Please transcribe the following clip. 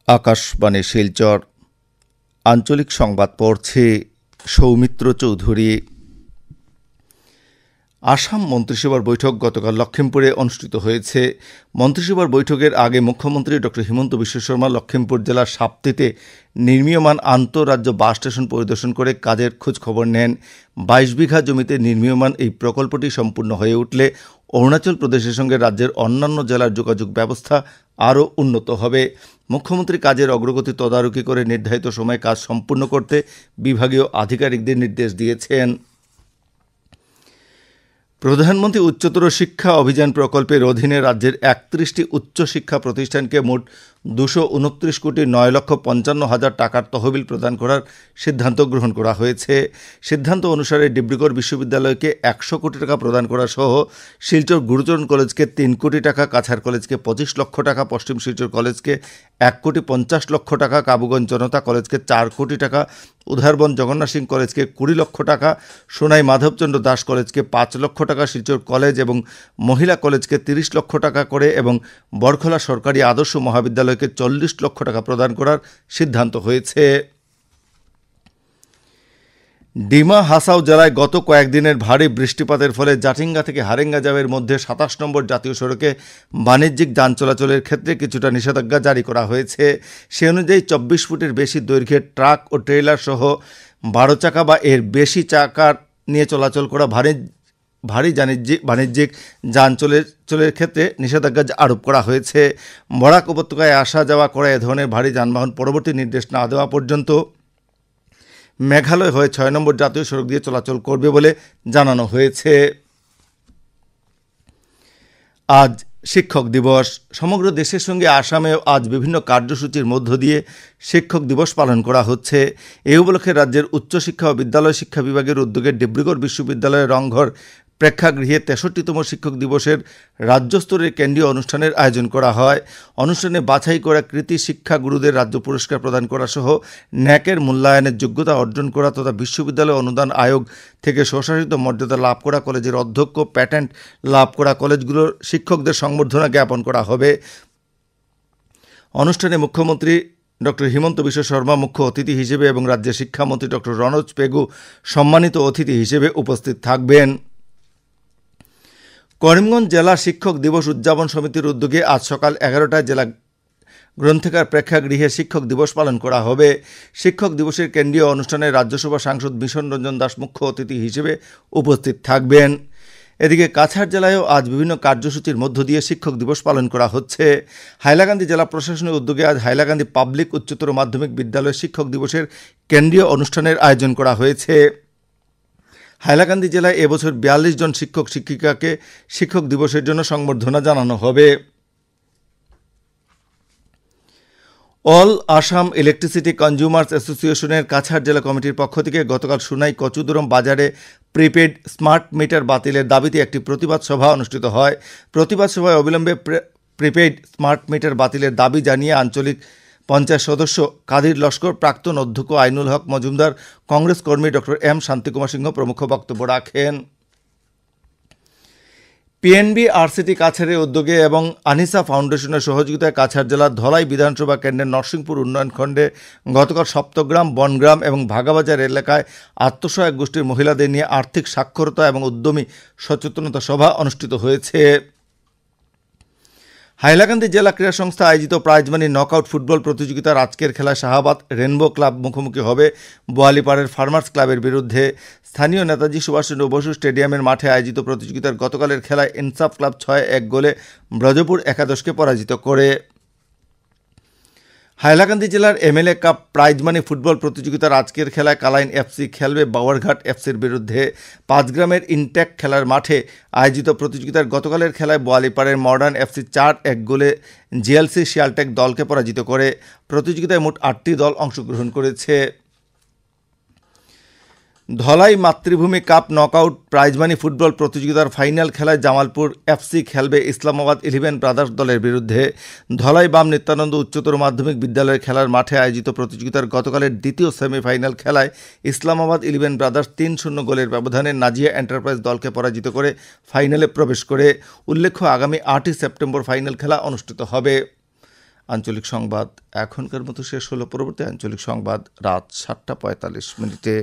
আকাশবাণী শিলচর আঞ্চলিক সংবাদ পড়ছে সৌমিত্র চৌধুরী। আসাম মন্ত্রিসভার বৈঠক গতকাল লখিমপুরে অনুষ্ঠিত হয়েছে। মন্ত্রিসভার বৈঠকের আগে মুখ্যমন্ত্রী ড হিমন্ত বিশ্ব শর্মা লখিমপুর জেলার সাপ্তিতে নির্মীয়মান আন্তঃরাজ্য বাস স্টেশন পরিদর্শন করে কাজের খোঁজ খবর নেন। ২২ বিঘা জমিতে নির্মীয়মান এই প্রকল্পটি সম্পূর্ণ হয়ে উঠলে অরুণাচল প্রদেশের সঙ্গে রাজ্যের অন্যান্য জেলার যোগাযোগ ব্যবস্থা আরও উন্নত হবে। মুখ্যমন্ত্রী কাজের অগ্রগতি তদারকি করে নির্ধারিত সময়ে কাজ সম্পূর্ণ করতে বিভাগীয় আধিকারিকদের নির্দেশ দিয়েছেন। প্রধানমন্ত্রী উচ্চতর শিক্ষা অভিযান প্রকল্পের অধীনে রাজ্যের ৩১টি উচ্চশিক্ষা প্রতিষ্ঠানকে মোট ২২৯ কোটি ৯,৫৫,০০০ টাকার তহবিল প্রদান করার সিদ্ধান্ত গ্রহণ করা হয়েছে। সিদ্ধান্ত অনুসারে ডিব্রুগড় বিশ্ববিদ্যালয়কে ১০০ কোটি টাকা প্রদান করা সহ শিলচর গুরুচরণ কলেজকে ৩ কোটি টাকা, কাছাড় কলেজকে ২৫ লক্ষ টাকা, পশ্চিম শিলচর কলেজকে ১,৫০,০০,০০০ টাকা, কাবুগঞ্জ জনতা কলেজকে ৪ কোটি টাকা, উধারবন জগন্নাথ সিং কলেজকে ২০ লক্ষ টাকা, সোনাই মাধবচন্দ্র দাস কলেজকে ৫ লক্ষ টাকা, শিলচর কলেজ এবং মহিলা কলেজকে ৩০ লক্ষ টাকা করে এবং বরখলা সরকারি আদর্শ মহাবিদ্যালয়কে ৪০ লক্ষ টাকা প্রদান করার সিদ্ধান্ত হয়েছে। ডিমা হাসাও জেলায় গত কয়েকদিনের ভারী বৃষ্টিপাতের ফলে জাটিঙ্গা থেকে হারেঙ্গা যাওয়ার মধ্যে ২৭ নম্বর জাতীয় সড়কে বাণিজ্যিক যান চলাচলের ক্ষেত্রে কিছুটা নিষেধাজ্ঞা জারি করা হয়েছে। সে অনুযায়ী ২৪ ফুটের বেশি দৈর্ঘ্যের ট্রাক ও ট্রেলার সহ ১২ চাকা বা এর বেশি চাকার নিয়ে চলাচল করা ভারী বাণিজ্যিক যান চলাচলের ক্ষেত্রে নিষেধাজ্ঞা আরোপ করা হয়েছে। বরাক উপত্যকায় আসা যাওয়া করা এ ধরনের ভারী যানবাহন পরবর্তী নির্দেশ না দেওয়া পর্যন্ত মেঘালয় হয়ে ৬ নম্বর জাতীয় সড়ক দিয়ে চলাচল করবে বলে জানানো হয়েছে। আজ শিক্ষক দিবস। সমগ্র দেশের সঙ্গে আসামেও আজ বিভিন্ন কার্যসূচির মধ্য দিয়ে শিক্ষক দিবস পালন করা হচ্ছে। এই উপলক্ষে রাজ্যের উচ্চশিক্ষা ও বিদ্যালয় শিক্ষা বিভাগের উদ্যোগে ডিব্রুগড় বিশ্ববিদ্যালয়ের রংঘর প্রেক্ষাগৃহে ৬৩তম শিক্ষক দিবসের রাজ্যস্তরের কেন্দ্রীয় অনুষ্ঠানের আয়োজন করা হয়। অনুষ্ঠানে বাছাই করা কৃতি শিক্ষা গুরুদের রাজ্য পুরস্কার প্রদান করা সহ ন্যাকের মূল্যায়নের যোগ্যতা অর্জন করা তথা বিশ্ববিদ্যালয় অনুদান আয়োগ থেকে স্বশাসিত মর্যাদা লাভ করা কলেজের অধ্যক্ষ, প্যাটেন্ট লাভ করা কলেজগুলোর শিক্ষকদের সংবর্ধনা জ্ঞাপন করা হবে। অনুষ্ঠানে মুখ্যমন্ত্রী ড হিমন্ত বিশ্ব শর্মা মুখ্য অতিথি হিসেবে এবং রাজ্যের শিক্ষামন্ত্রী ড রনোজ পেগু সম্মানিত অতিথি হিসেবে উপস্থিত থাকবেন। করিমগঞ্জ জেলা শিক্ষক দিবস উদযাপন সমিতির উদ্যোগে আজ সকাল ১১টায় জেলা গ্রন্থাগার প্রেক্ষাগৃহে শিক্ষক দিবস পালন করা হবে। শিক্ষক দিবসের কেন্দ্রীয় অনুষ্ঠানে রাজ্যসভা সাংসদ মিশন রঞ্জন দাস মুখ্য অতিথি হিসেবে উপস্থিত থাকবেন। এদিকে কাছাড় জেলায়ও আজ বিভিন্ন কার্যসূচির মধ্য দিয়ে শিক্ষক দিবস পালন করা হচ্ছে। হাইলাকান্দি জেলা প্রশাসনের উদ্যোগে আজ হাইলাকান্দি পাবলিক উচ্চতর মাধ্যমিক বিদ্যালয়ের শিক্ষক দিবসের কেন্দ্রীয় অনুষ্ঠানের আয়োজন করা হয়েছে। হাইলাকান্দি জেলায় এবছর ৪২ জন শিক্ষক শিক্ষিকাকে শিক্ষক দিবসের জন্য সংবর্ধনা জানানো হবে। অল আসাম ইলেকট্রিসিটি কনজিউমার্স অ্যাসোসিয়েশনের কাছাড় জেলা কমিটির পক্ষ থেকে গতকাল সুনাই কচুদুরম বাজারে প্রিপেড স্মার্ট মিটার বাতিলের দাবিতে একটি প্রতিবাদ সভা অনুষ্ঠিত হয়। প্রতিবাদ সভায় অবিলম্বে প্রিপেড স্মার্ট মিটার বাতিলের দাবি জানিয়ে আঞ্চলিক পঞ্চায়েত সদস্য কাদির লস্কর, প্রাক্তন অধ্যক্ষ আইনুল হক মজুমদার, কংগ্রেস কর্মী ড এম শান্তিকুমার সিংহ প্রমুখ বক্তব্য রাখেন। পিএনবি আরসিটি কাছাড়ের উদ্যোগে এবং আনিসা ফাউন্ডেশনের সহযোগিতায় কাছাড় জেলার ধলাই বিধানসভা কেন্দ্রের নরসিংপুর উন্নয়ন খণ্ডে গতকাল সপ্তগ্রাম, বনগ্রাম এবং ভাগাবাজার এলাকায় আত্মসহায়ক গোষ্ঠীর মহিলাদের নিয়ে আর্থিক সাক্ষরতা এবং উদ্যমী সচেতনতা সভা অনুষ্ঠিত হয়েছে। হাইলাকান্দি জেলা ক্রীড়া সংস্থা আয়োজিত প্রাইজমানি নকআউট ফুটবল প্রতিযোগিতার আজকের খেলায় শাহাবাদ রেনবো ক্লাব মুখোমুখি হবে বোয়ালিপাড়ের ফার্মার্স ক্লাবের বিরুদ্ধে। স্থানীয় নেতাজি সুভাষচন্দ্র বসু স্টেডিয়ামের মাঠে আয়োজিত প্রতিযোগিতার গতকালের খেলায় ইনসাফ ক্লাব ৬-১ গোলে ব্রজপুর একাদশকে পরাজিত করে। হাইলাকান্দি জেলার এমএলএ কাপ প্রাইজমানি ফুটবল প্রতিযোগিতার আজকের খেলায় কালাইন এফসি খেলবে বাওয়ারঘাট এফসির বিরুদ্ধে। ৫ গ্রামের ইনট্যাক খেলার মাঠে আয়োজিত প্রতিযোগিতার গতকালের খেলায় বোয়ালিপাড়ের মডার্ন এফসি ৪-১ গোলে জিএলসি শিয়ালটেক দলকে পরাজিত করে। প্রতিযোগিতায় মোট ৮টি দল অংশগ্রহণ করেছে। ধলাই মাতৃভূমি কাপ নকআউট প্রাইজমানি ফুটবল প্রতিযোগিতার ফাইনাল খেলায় জামালপুর এফসি খেলবে ইসলামাবাদ 11 ব্রাদার্স দলের বিরুদ্ধে। ধলাই বাম নিত্যানন্দ উচ্চতর মাধ্যমিক বিদ্যালয়ের খেলার মাঠে আয়োজিত প্রতিযোগিতার গতকালের দ্বিতীয় সেমিফাইনাল খেলায় ইসলামাবাদ 11 ব্রাদার্স ৩-০ গোলের ব্যবধানে নাজিয়া এন্টারপ্রাইজ দলকে পরাজিত করে ফাইনালে প্রবেশ করে। উল্লেখ্য, আগামী ৮ই সেপ্টেম্বর ফাইনাল খেলা অনুষ্ঠিত হবে। আঞ্চলিক সংবাদ এখনকার মতো শেষ হলো। পরবর্তী আঞ্চলিক সংবাদ রাত 7:45 মিনিটে।